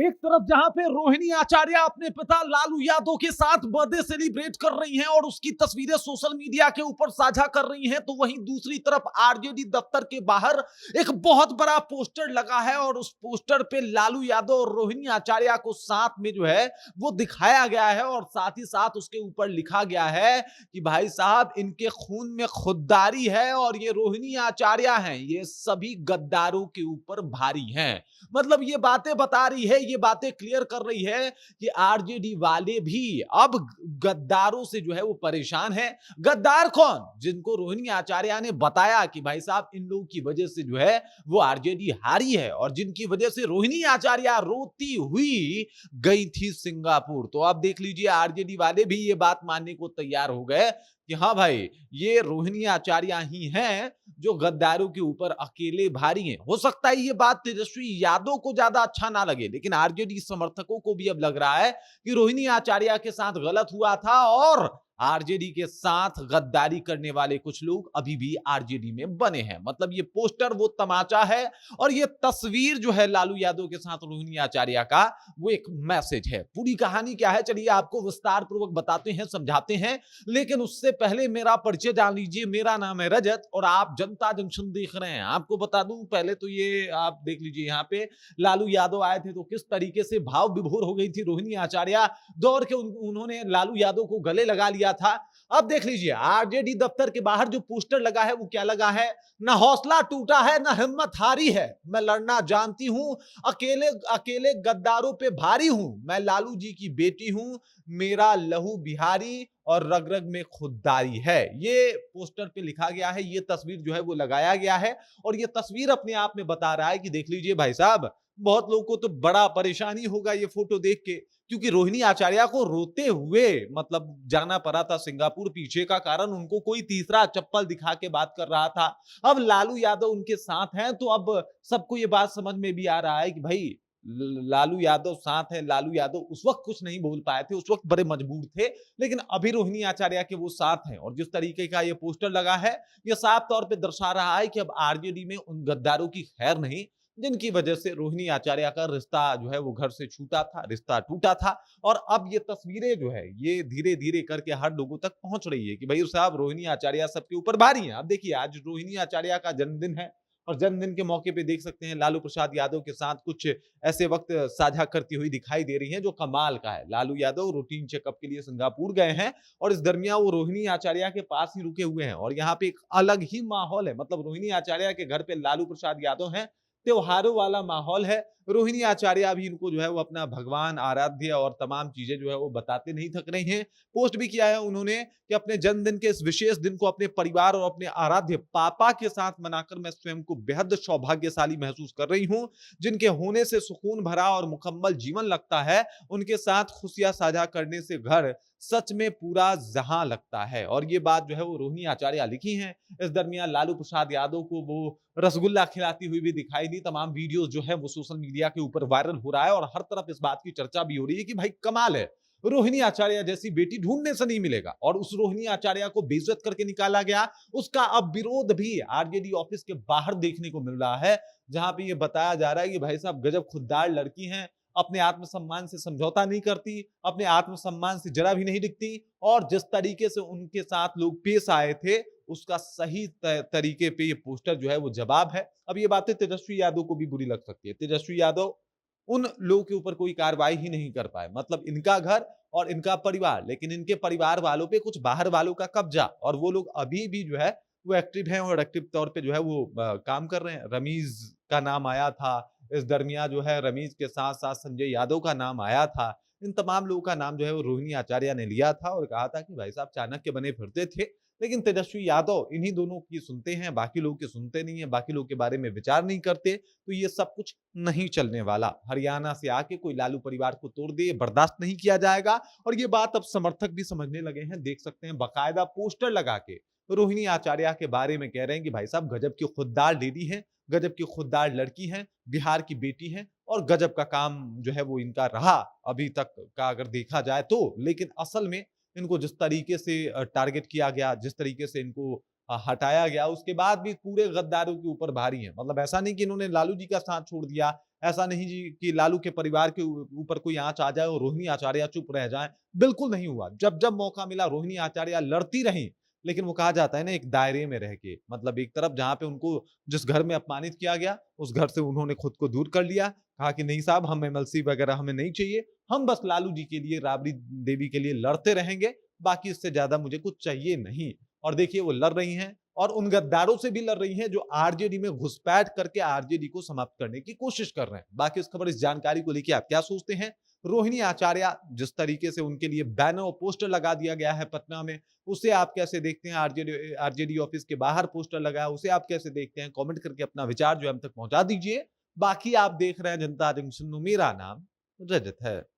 एक तरफ जहां पे रोहिणी आचार्य अपने पिता लालू यादव के साथ बर्थडे सेलिब्रेट कर रही हैं और उसकी तस्वीरें सोशल मीडिया के ऊपर साझा कर रही हैं, तो वहीं दूसरी तरफ आरजेडी दफ्तर के बाहर एक बहुत बड़ा पोस्टर लगा है और उस पोस्टर पे लालू यादव और रोहिणी आचार्य को साथ में जो है वो दिखाया गया है और साथ ही साथ उसके ऊपर लिखा गया है कि भाई साहब इनके खून में खुददारी है और ये रोहिणी आचार्य हैं, ये सभी गद्दारों के ऊपर भारी हैं। मतलब ये बातें बता रही है, ये बातें क्लियर कर रही है कि आरजेडी वाले भी अब गद्दारों से जो है वो परेशान है। गद्दार कौन? जिनको रोहिणी आचार्य ने बताया कि भाई साहब इन लोगों की वजह से जो है वो आरजेडी हारी है और जिनकी वजह से रोहिणी आचार्य रोती हुई गई थी सिंगापुर। तो अब देख लीजिए आरजेडी वाले भी ये बात मानने को तैयार हो गए कि हाँ भाई ये रोहिणी आचार्य ही हैं जो गद्दारों के ऊपर अकेले भारी हैं। हो सकता है ये बात तेजस्वी यादव को ज्यादा अच्छा ना लगे, लेकिन आरजेडी समर्थकों को भी अब लग रहा है कि रोहिणी आचार्य के साथ गलत हुआ था और आरजेडी के साथ गद्दारी करने वाले कुछ लोग अभी भी आरजेडी में बने हैं। मतलब ये पोस्टर वो तमाचा है और ये तस्वीर जो है लालू यादव के साथ रोहिणी आचार्य का वो एक मैसेज है। पूरी कहानी क्या है चलिए आपको विस्तार पूर्वक बताते हैं, समझाते हैं, लेकिन उससे पहले मेरा परिचय जान लीजिए। मेरा नाम है रजत और आप जनता जंक्शन देख रहे हैं। आपको बता दूं पहले तो ये आप देख लीजिए, यहाँ पे लालू यादव आए थे तो किस तरीके से भाव विभोर हो गई थी रोहिणी आचार्य, दौड़ के उन्होंने लालू यादव को गले लगा लिया था। अब देख लीजिए आरजेडी दफ्तर के बाहर जो पोस्टर लगा है वो क्या लगा है, ना हौसला टूटा है ना हिम्मत हारी है, मैं लड़ना जानती हूं, अकेले अकेले गद्दारों पे भारी हूं, मैं लालू जी की बेटी हूं, मेरा लहू बिहारी और रग रग में खुददारी है। ये पोस्टर पे लिखा गया है, ये तस्वीर जो है वो लगाया गया है और ये तस्वीर अपने आप में बता रहा है कि देख लीजिए भाई साहब बहुत लोगों को तो बड़ा परेशानी होगा ये फोटो देख के, क्योंकि रोहिणी आचार्य को रोते हुए मतलब जाना पड़ा था सिंगापुर। पीछे का कारण उनको कोई तीसरा चप्पल दिखा के बात कर रहा था। अब लालू यादव उनके साथ हैं तो अब सबको ये बात समझ में भी आ रहा है कि भाई लालू यादव साथ है। लालू यादव उस वक्त कुछ नहीं बोल पाए थे, उस वक्त बड़े मजबूर थे, लेकिन अभी रोहिणी आचार्य के वो साथ हैं और जिस तरीके का ये पोस्टर लगा है ये साफ तौर पे दर्शा रहा है कि अब आरजेडी में उन गद्दारों की खैर नहीं जिनकी वजह से रोहिणी आचार्य का रिश्ता जो है वो घर से छूटा था, रिश्ता टूटा था। और अब ये तस्वीरें जो है ये धीरे धीरे करके हर लोगों तक पहुंच रही है कि भाई साहब रोहिणी आचार्य सबके ऊपर भारी है। अब देखिए आज रोहिणी आचार्य का जन्मदिन है और जन्मदिन के मौके पे देख सकते हैं लालू प्रसाद यादव के साथ कुछ ऐसे वक्त साझा करती हुई दिखाई दे रही हैं जो कमाल का है। लालू यादव रूटीन चेकअप के लिए सिंगापुर गए हैं और इस दरमियान वो रोहिणी आचार्य के पास ही रुके हुए हैं और यहाँ पे एक अलग ही माहौल है। मतलब रोहिणी आचार्य के घर पे लालू प्रसाद यादव हैं, त्योहारों वाला माहौल है। रोहिणी आचार्य भी इनको जो है वो अपना भगवान आराध्य और तमाम चीजें जो है वो बताते नहीं थक रही हैं। पोस्ट भी किया है उन्होंने कि अपने जन्मदिन के इस विशेष दिन को अपने परिवार और अपने आराध्य पापा के साथ मनाकर मैं स्वयं को बेहद सौभाग्यशाली महसूस कर रही हूं। जिनके होने से सुकून भरा और मुकम्मल जीवन लगता है, उनके साथ खुशियां साझा करने से घर सच में पूरा जहां लगता है। और ये बात जो है वो रोहिणी आचार्य लिखी है। इस दरमियान लालू प्रसाद यादव को वो रसगुल्ला खिलाती हुई भी दिखाई दी। तमाम वीडियोस जो है वो सोशल मीडिया के ऊपर वायरल हो रहा है और हर तरफ इस बात की चर्चा भी हो रही है कि भाई कमाल है, रोहिणी आचार्य जैसी बेटी ढूंढने से नहीं मिलेगा। और उस रोहिणी आचार्य को बेइज्जत करके निकाला गया, उसका अब विरोध भी आरजेडी ऑफिस के बाहर देखने को मिल रहा है, जहां पे ये बताया जा रहा है कि भाई साहब गजब खुददार लड़की हैं, अपने आत्मसम्मान से समझौता नहीं करती, अपने आत्मसम्मान से जरा भी नहीं दिखती और जिस तरीके से उनके साथ लोग पेश आए थे उसका सही तरीके पे ये पोस्टर जो है वो जवाब है। अब ये बातें तेजस्वी यादव को भी बुरी लग सकती है। तेजस्वी यादव उन लोगों के ऊपर कोई कार्रवाई ही नहीं कर पाए, मतलब इनका घर और इनका परिवार, लेकिन इनके परिवार वालों पे कुछ बाहर वालों का कब्जा और वो लोग अभी भी जो है वो एक्टिव हैं और एक्टिव तौर पे जो है वो काम कर रहे हैं। रमीज का नाम आया था इस दरमियान, जो है रमीज के साथ साथ संजय यादव का नाम आया था। इन तमाम लोगों का नाम जो है वो रोहिणी आचार्य ने लिया था और कहा था कि भाई साहब चाणक्य बने फिरते थे, लेकिन तेजस्वी यादव इन्हीं दोनों की सुनते हैं, बाकी लोग की सुनते नहीं है, बाकी लोग के बारे में विचार नहीं करते। तो ये सब कुछ नहीं चलने वाला। हरियाणा से आके कोई लालू परिवार को तोड़ दे, बर्दाश्त नहीं किया जाएगा। और ये बात अब समर्थक भी समझने लगे हैं। देख सकते हैं बाकायदा पोस्टर लगा के रोहिणी आचार्य के बारे में कह रहे हैं कि भाई साहब गजब की खुददार लेडी है, गजब की खुददार लड़की है, बिहार की बेटी है और गजब का काम जो है वो इनका रहा अभी तक का अगर देखा जाए तो। लेकिन असल में इनको जिस तरीके से टारगेट किया गया, जिस तरीके से इनको हटाया गया, उसके बाद भी पूरे गद्दारों के ऊपर भारी है। मतलब ऐसा नहीं कि इन्होंने लालू जी का साथ छोड़ दिया ऐसा नहीं जी कि लालू के परिवार के ऊपर कोई आँच आ जाए और रोहिणी आचार्य चुप रह जाएँ, बिल्कुल नहीं हुआ। जब-जब मौका मिला रोहिणी आचार्य लड़ती रहीं, लेकिन वो कहा जाता है ना एक दायरे में रह के, मतलब एक तरफ जहाँ पे उनको जिस घर में अपमानित किया गया, उस घर से उन्होंने खुद को दूर कर लिया, कहा कि नहीं साहब हम एमएलसी वगैरह हमें नहीं चाहिए, हम बस लालू जी के लिए, राबड़ी देवी के लिए लड़ते रहेंगे, बाकी इससे ज़्यादा मुझे कुछ चाहिए नहीं। और देखिए वो लड़ रही हैं और उन गद्दारों से भी लड़ रही हैं जो आरजेडी में घुसपैठ करके आरजेडी को समाप्त करने की कोशिश कर रहे हैं। बाकी इस खबर इस जानकारी को लेके आप क्या सोचते हैं? रोहिणी आचार्य जिस तरीके से उनके लिए बैनर और पोस्टर लगा दिया गया है पटना में, उसे आप कैसे देखते हैं? आरजेडी आरजेडी ऑफिस के बाहर पोस्टर लगा है, उसे आप कैसे देखते हैं? कमेंट करके अपना विचार जो है हम तक पहुँचा दीजिए। बाकी आप देख रहे हैं जनता जंक्शन, मेरा नाम रजत है।